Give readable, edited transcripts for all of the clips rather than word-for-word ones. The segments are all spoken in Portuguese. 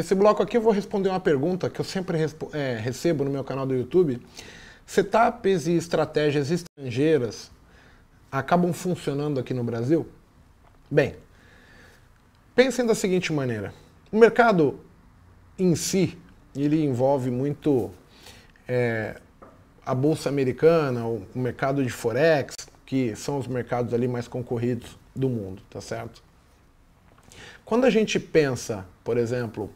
Nesse bloco aqui eu vou responder uma pergunta que eu sempre recebo no meu canal do YouTube. Setups e estratégias estrangeiras acabam funcionando aqui no Brasil? Bem, pensem da seguinte maneira. O mercado em si, ele envolve muito a Bolsa Americana, o mercado de Forex, que são os mercados ali mais concorridos do mundo, tá certo? Quando a gente pensa, por exemplo,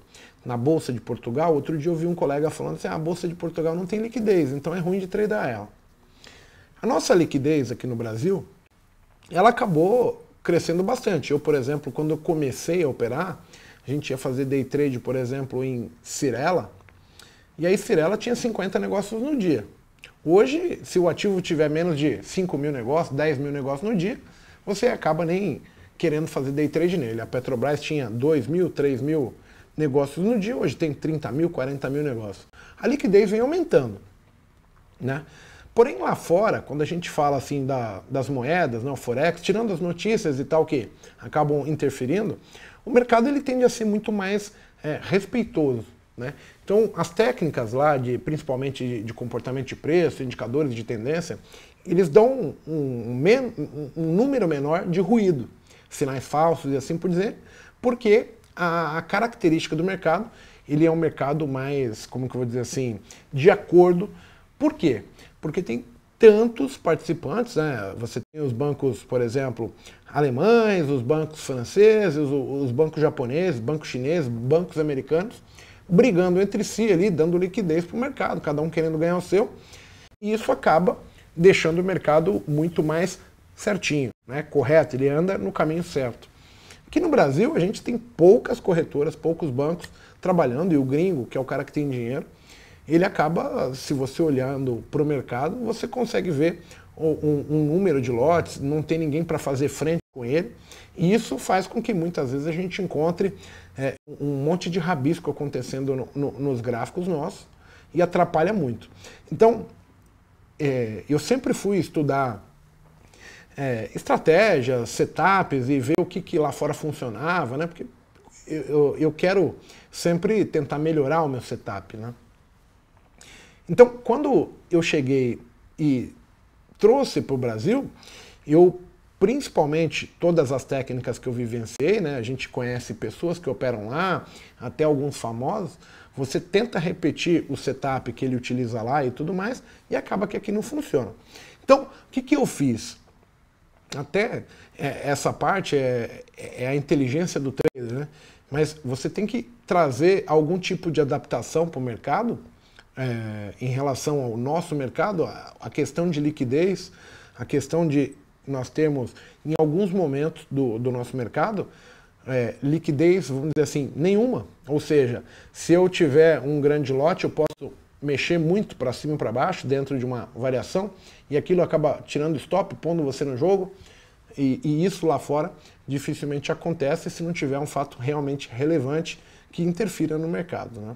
na Bolsa de Portugal, outro dia eu vi um colega falando assim, a Bolsa de Portugal não tem liquidez, então é ruim de tradar ela. A nossa liquidez aqui no Brasil, ela acabou crescendo bastante. Eu, por exemplo, quando eu comecei a operar, a gente ia fazer day trade, por exemplo, em Cyrela, e aí Cyrela tinha 50 negócios no dia. Hoje, se o ativo tiver menos de 5 mil negócios, 10 mil negócios no dia, você acaba nem querendo fazer day trade nele. A Petrobras tinha 2 mil, 3 mil negócios no dia, hoje tem 30 mil, 40 mil negócios. A liquidez vem aumentando, né? Porém, lá fora, quando a gente fala assim das moedas, o Forex, tirando as notícias e tal que acabam interferindo, o mercado ele tende a ser muito mais respeitoso, né? Então, as técnicas lá, principalmente de comportamento de preço, indicadores de tendência, eles dão um número menor de ruído, sinais falsos e assim por dizer, porque a característica do mercado, ele é um mercado mais, como que eu vou dizer assim, de acordo. Por quê? Porque tem tantos participantes, né? Você tem os bancos, por exemplo, alemães, os bancos franceses, os bancos japoneses, bancos chineses, bancos americanos, brigando entre si ali, dando liquidez para o mercado, cada um querendo ganhar o seu, e isso acaba deixando o mercado muito mais certinho, né? Correto, ele anda no caminho certo. Aqui no Brasil a gente tem poucas corretoras, poucos bancos trabalhando, e o gringo, que é o cara que tem dinheiro, ele acaba, se você olhando para o mercado, você consegue ver um número de lotes, não tem ninguém para fazer frente com ele, e isso faz com que muitas vezes a gente encontre um monte de rabisco acontecendo nos gráficos nossos, e atrapalha muito. Então, eu sempre fui estudar estratégias, setups e ver o que lá fora funcionava, né? Porque eu quero sempre tentar melhorar o meu setup, né? Então, quando eu cheguei e trouxe para o Brasil, eu, principalmente, todas as técnicas que eu vivenciei, né? A gente conhece pessoas que operam lá, até alguns famosos, você tenta repetir o setup que ele utiliza lá e tudo mais, e acaba que aqui não funciona. Então, o que eu fiz? Até essa parte é a inteligência do trader, né? Mas você tem que trazer algum tipo de adaptação para o mercado, em relação ao nosso mercado, a questão de liquidez, a questão de nós termos, em alguns momentos do nosso mercado, liquidez, vamos dizer assim, nenhuma. Ou seja, se eu tiver um grande lote, eu posso mexer muito para cima e para baixo dentro de uma variação, e aquilo acaba tirando stop, pondo você no jogo, e isso lá fora dificilmente acontece se não tiver um fato realmente relevante que interfira no mercado, né?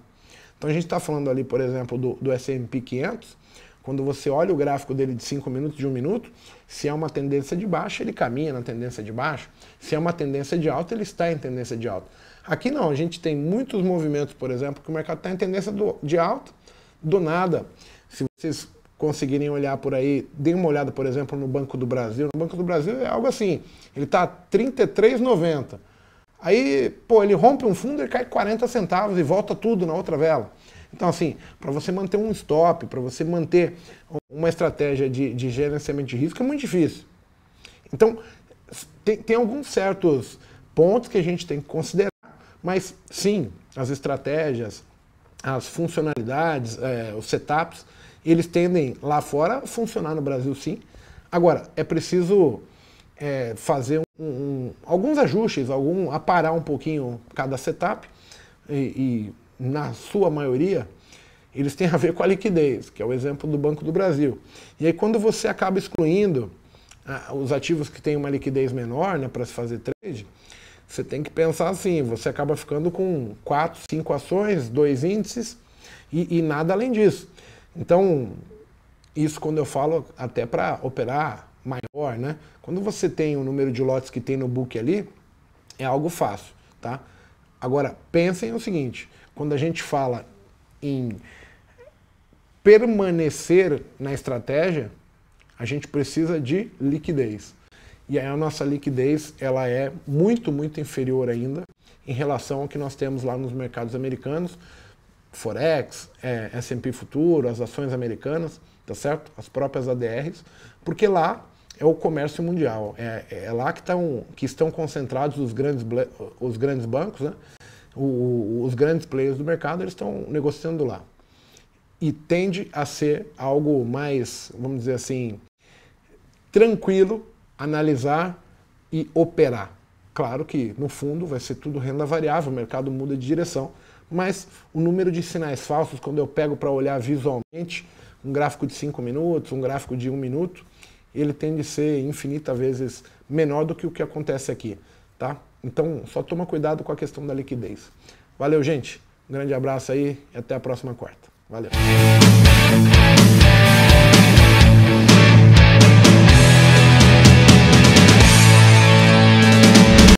Então a gente está falando ali, por exemplo, do S&P 500, quando você olha o gráfico dele de 5 minutos, de 1 minuto, se é uma tendência de baixa, ele caminha na tendência de baixa, se é uma tendência de alta, ele está em tendência de alta. Aqui não, a gente tem muitos movimentos, por exemplo, que o mercado está em tendência de alta, do nada. Se vocês conseguirem olhar por aí, deem uma olhada, por exemplo, no Banco do Brasil. No Banco do Brasil é algo assim, ele está R$ 33,90. Aí, pô, ele rompe um fundo e cai 40 centavos e volta tudo na outra vela. Então, assim, para você manter um stop, para você manter uma estratégia de gerenciamento de risco é muito difícil. Então, tem alguns certos pontos que a gente tem que considerar, mas sim, as estratégias, as funcionalidades, os setups, eles tendem lá fora a funcionar no Brasil sim. Agora, é preciso fazer alguns ajustes, aparar um pouquinho cada setup, e na sua maioria, eles têm a ver com a liquidez, que é o exemplo do Banco do Brasil. E aí quando você acaba excluindo os ativos que têm uma liquidez menor, né, para se fazer trade, você tem que pensar assim, você acaba ficando com 4, 5 ações, 2 índices e nada além disso. Então, isso quando eu falo até para operar maior, né? Quando você tem o número de lotes que tem no book ali, é algo fácil, tá? Agora, pensem o seguinte, quando a gente fala em permanecer na estratégia, a gente precisa de liquidez. E aí a nossa liquidez ela é muito, muito inferior ainda em relação ao que nós temos lá nos mercados americanos, Forex, S&P Futuro, as ações americanas, tá certo? As próprias ADRs, porque lá é o comércio mundial, é lá que estão concentrados os grandes bancos, né? Os grandes players do mercado, eles estão negociando lá. E tende a ser algo mais, vamos dizer assim, tranquilo, analisar e operar. Claro que, no fundo, vai ser tudo renda variável, o mercado muda de direção, mas o número de sinais falsos, quando eu pego para olhar visualmente, um gráfico de 5 minutos, um gráfico de 1 minuto, ele tende a ser infinitas vezes menor do que o que acontece aqui, tá? Então, só toma cuidado com a questão da liquidez. Valeu, gente. Um grande abraço aí e até a próxima quarta. Valeu.